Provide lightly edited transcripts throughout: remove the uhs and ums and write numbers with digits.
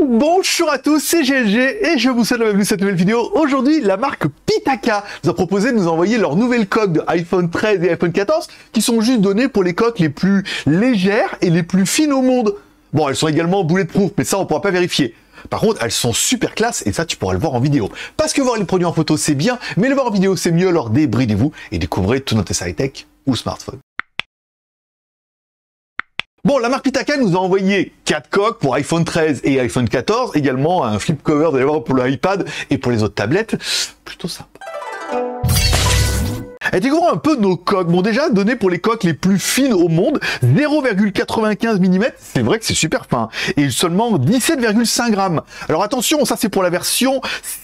Bonjour à tous, c'est GLG et je vous souhaite la bienvenue à cette nouvelle vidéo. Aujourd'hui, la marque Pitaka nous a proposé de nous envoyer leurs nouvelles coques de iPhone 13 et iPhone 14 qui sont juste données pour les coques les plus légères et les plus fines au monde. Bon, elles sont également bulletproof, mais ça on pourra pas vérifier. Par contre, elles sont super classe et ça tu pourras le voir en vidéo. Parce que voir les produits en photo c'est bien, mais le voir en vidéo c'est mieux, alors débridez-vous et découvrez tout notre high-tech ou smartphone. Bon, la marque Pitaka nous a envoyé 4 coques pour iPhone 13 et iPhone 14, également un flip cover d'ailleurs pour l'iPad et pour les autres tablettes. Plutôt sympa. Et découvrons un peu nos coques. Bon, déjà, donné pour les coques les plus fines au monde, 0,95 mm, c'est vrai que c'est super fin, et seulement 17,5 grammes. Alors attention, ça c'est pour la version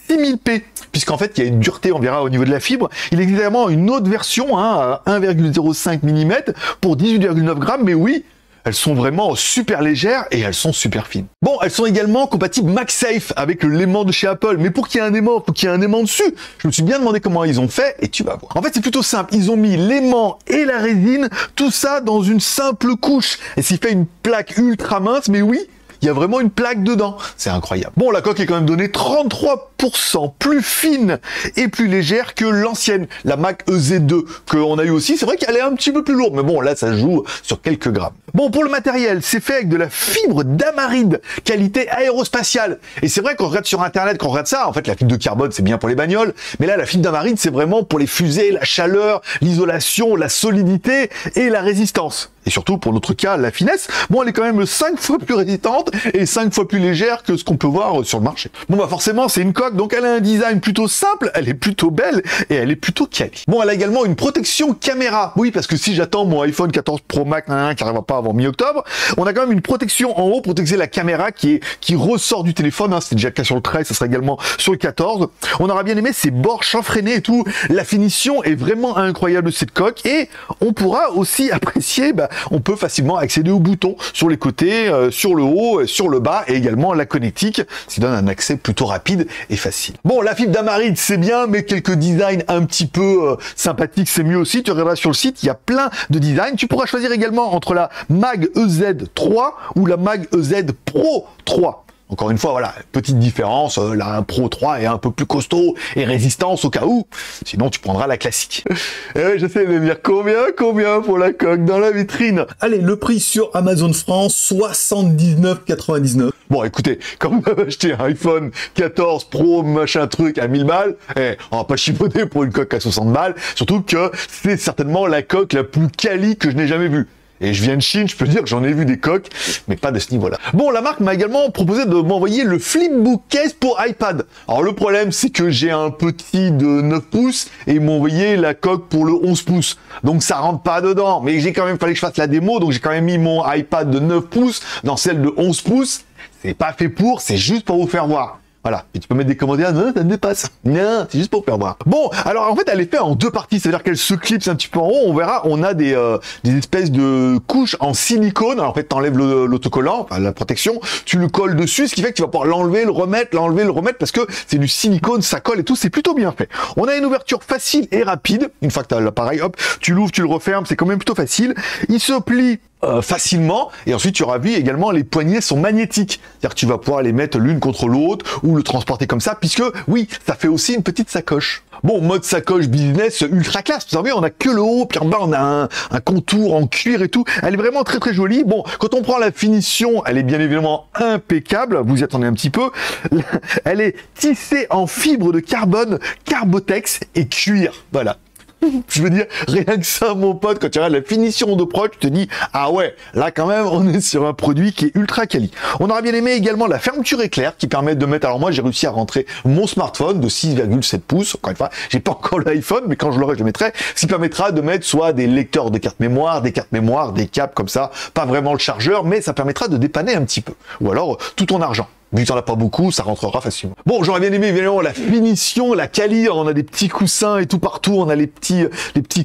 6000p, puisqu'en fait, il y a une dureté, on verra au niveau de la fibre. Il existe également une autre version, à 1,05 mm, pour 18,9 grammes, mais oui, elles sont vraiment super légères et elles sont super fines. Bon, elles sont également compatibles MagSafe avec l'aimant de chez Apple. Mais pour qu'il y ait un aimant, faut qu'il y ait un aimant dessus. Je me suis bien demandé comment ils ont fait et tu vas voir. En fait, c'est plutôt simple. Ils ont mis l'aimant et la résine, tout ça dans une simple couche. Et s'il fait une plaque ultra mince, mais oui, il y a vraiment une plaque dedans. C'est incroyable. Bon, la coque est quand même donnée 33% plus fine et plus légère que l'ancienne, la Mag EZ2, qu'on a eu aussi. C'est vrai qu'elle est un petit peu plus lourde, mais bon, là, ça joue sur quelques grammes. Bon, pour le matériel, c'est fait avec de la fibre d'amaride, qualité aérospatiale. Et c'est vrai qu'on regarde sur Internet, qu'on regarde ça, en fait, la fibre de carbone, c'est bien pour les bagnoles. Mais là, la fibre d'amaride, c'est vraiment pour les fusées, la chaleur, l'isolation, la solidité et la résistance. Et surtout, pour notre cas, la finesse. Bon, elle est quand même 5 fois plus résistante et 5 fois plus légère que ce qu'on peut voir sur le marché. Bon, bah forcément, c'est une coque, donc elle a un design plutôt simple, elle est plutôt belle et elle est plutôt quali. Bon, elle a également une protection caméra. Oui, parce que si j'attends mon iPhone 14 Pro Max qui n'arrivera pas avant mi-octobre, on a quand même une protection en haut pour protéger la caméra qui ressort du téléphone. C'était déjà le cas sur le 13, ça sera également sur le 14. On aura bien aimé ces bords chanfreinés et tout. La finition est vraiment incroyable de cette coque et on pourra aussi apprécier, on peut facilement accéder aux boutons sur les côtés, sur le haut, sur le bas et également la connectique, ce qui donne un accès plutôt rapide et facile. Bon, la fibre d'amaride c'est bien, mais quelques designs un petit peu sympathiques c'est mieux aussi. Tu regarderas sur le site, il y a plein de designs. Tu pourras choisir également entre la Mag EZ3 ou la Mag EZ Pro 3. Encore une fois, voilà, petite différence, la Pro 3 est un peu plus costaud et résistance au cas où, sinon tu prendras la classique. Et ouais, j'essaie de me dire combien pour la coque dans la vitrine. Allez, le prix sur Amazon France, 79,99. Bon, écoutez, quand vous avez acheté un iPhone 14 Pro, machin truc, à 1000 balles, on va pas chipoter pour une coque à 60 balles, surtout que c'est certainement la coque la plus quali que je n'ai jamais vue. Et je viens de Chine, je peux dire que j'en ai vu des coques, mais pas de ce niveau-là. Bon, la marque m'a également proposé de m'envoyer le Flipbook Case pour iPad. Alors le problème, c'est que j'ai un petit de 9 pouces et ils m'ont envoyé la coque pour le 11 pouces. Donc ça rentre pas dedans. Mais j'ai quand même fallu que je fasse la démo, donc j'ai quand même mis mon iPad de 9 pouces dans celle de 11 pouces. C'est pas fait pour, c'est juste pour vous faire voir. Voilà, et tu peux mettre des commentaires, non, ça me dépasse. Non, c'est juste pour faire voir. Bon, alors en fait, elle est faite en deux parties, c'est-à-dire qu'elle se clipse un petit peu en haut, on verra, on a des espèces de couches en silicone. Alors en fait, t'enlèves l'autocollant, enfin, la protection, tu le colles dessus, ce qui fait que tu vas pouvoir l'enlever, le remettre, parce que c'est du silicone, ça colle et tout, c'est plutôt bien fait. On a une ouverture facile et rapide, une fois que tu as l'appareil, hop, tu l'ouvres, tu le refermes, c'est quand même plutôt facile. Il se plie facilement, et ensuite tu auras vu également les poignées sont magnétiques, c'est-à-dire que tu vas pouvoir les mettre l'une contre l'autre ou le transporter comme ça, puisque oui, ça fait aussi une petite sacoche. Bon, mode sacoche business ultra classe, vous savez, on a que le haut, puis en bas on a un contour en cuir et tout, elle est vraiment très très jolie. Bon, quand on prend la finition, elle est bien évidemment impeccable, vous y attendez un petit peu, elle est tissée en fibre de carbone, Carbotex et cuir, voilà. Je veux dire, rien que ça, mon pote, quand tu regardes la finition de prod, tu te dis, ah ouais, là quand même, on est sur un produit qui est ultra quali. On aura bien aimé également la fermeture éclair qui permet de mettre, alors moi j'ai réussi à rentrer mon smartphone de 6,7 pouces, encore une fois, j'ai pas encore l'iPhone, mais quand je l'aurai, je le mettrai, ce qui permettra de mettre soit des lecteurs de cartes mémoire, des câbles comme ça, pas vraiment le chargeur, mais ça permettra de dépanner un petit peu. Ou alors, tout ton argent. Vu que t'en as pas beaucoup, ça rentrera facilement. Bon, j'aurais bien aimé évidemment la finition, la quali. On a des petits coussins et tout partout. On a les petits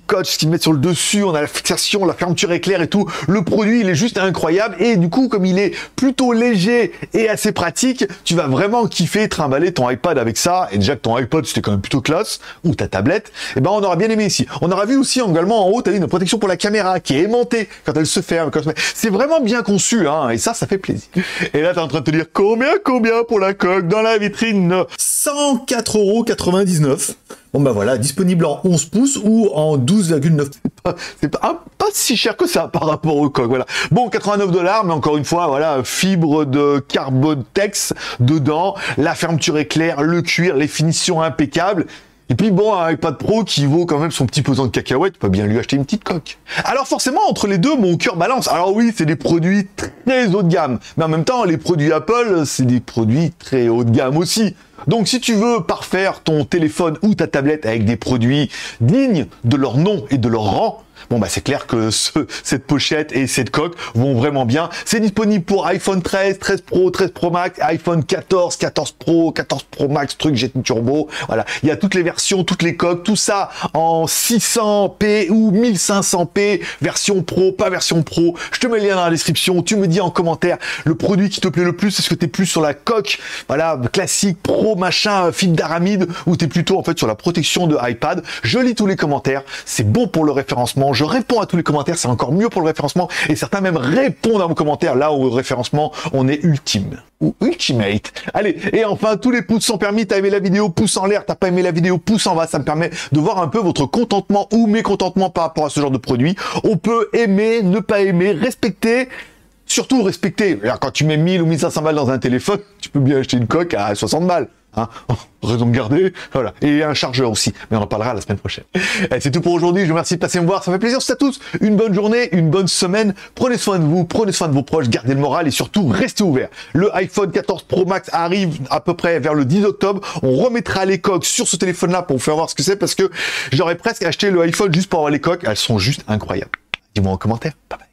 coachs qui mettent sur le dessus. On a la fixation, la fermeture éclair et tout. Le produit, il est juste incroyable. Et du coup, comme il est plutôt léger et assez pratique, tu vas vraiment kiffer trimballer ton iPad avec ça. Et déjà que ton iPod, c'était quand même plutôt classe, ou ta tablette, et ben on aura bien aimé ici. On aura vu aussi également en haut, t'as vu une protection pour la caméra qui est aimantée quand elle se ferme. C'est vraiment bien conçu, hein. Et ça fait plaisir. Et là, t'es en train de te dire combien pour la coque dans la vitrine? 104,99 €. Bon bah voilà, disponible en 11 pouces ou en 12,9. C'est pas si cher que ça par rapport au coque, voilà. Bon, 89 $, mais encore une fois, voilà, fibre de Carbotex dedans, la fermeture éclair, le cuir, les finitions impeccables. Et puis bon, un iPad Pro qui vaut quand même son petit pesant de cacahuètes, tu peux bien lui acheter une petite coque. Alors forcément, entre les deux, mon cœur balance. Alors oui, c'est des produits très haut de gamme, mais en même temps, les produits Apple, c'est des produits très haut de gamme aussi. Donc si tu veux parfaire ton téléphone ou ta tablette avec des produits dignes de leur nom et de leur rang, bon bah c'est clair que cette pochette et cette coque vont vraiment bien. C'est disponible pour iPhone 13, 13 Pro, 13 Pro Max, iPhone 14, 14 Pro, 14 Pro Max, truc GT Turbo. Voilà, il y a toutes les versions, toutes les coques, tout ça en 600p ou 1500p, version Pro, pas version Pro. Je te mets le lien dans la description, tu me dis en commentaire le produit qui te plaît le plus. Est-ce que tu es plus sur la coque, voilà, classique, Pro, machin, fibre d'aramide, ou tu es plutôt en fait sur la protection de iPad? Je lis tous les commentaires, c'est bon pour le référencement. Je réponds à tous les commentaires, c'est encore mieux pour le référencement, et certains même répondent à vos commentaires, là où au référencement, on est ultime, ou ultimate. Allez, et enfin, tous les pouces sont permis. T'as aimé la vidéo, pouce en l'air. T'as pas aimé la vidéo, pouce en bas. Ça me permet de voir un peu votre contentement ou mécontentement par rapport à ce genre de produit. On peut aimer, ne pas aimer, respecter. Surtout respecter. Alors, quand tu mets 1000 ou 1500 balles dans un téléphone, tu peux bien acheter une coque à 60 balles. Hein, raison de garder, voilà. Et un chargeur aussi, mais on en parlera la semaine prochaine. C'est tout pour aujourd'hui, je vous remercie de passer me voir, ça fait plaisir, c'est à tous. Une bonne journée, une bonne semaine, prenez soin de vous, prenez soin de vos proches, gardez le moral et surtout, restez ouverts. Le iPhone 14 Pro Max arrive à peu près vers le 10 octobre, on remettra les coques sur ce téléphone-là pour vous faire voir ce que c'est, parce que j'aurais presque acheté le iPhone juste pour avoir les coques, elles sont juste incroyables. Dis-moi en commentaire, bye bye.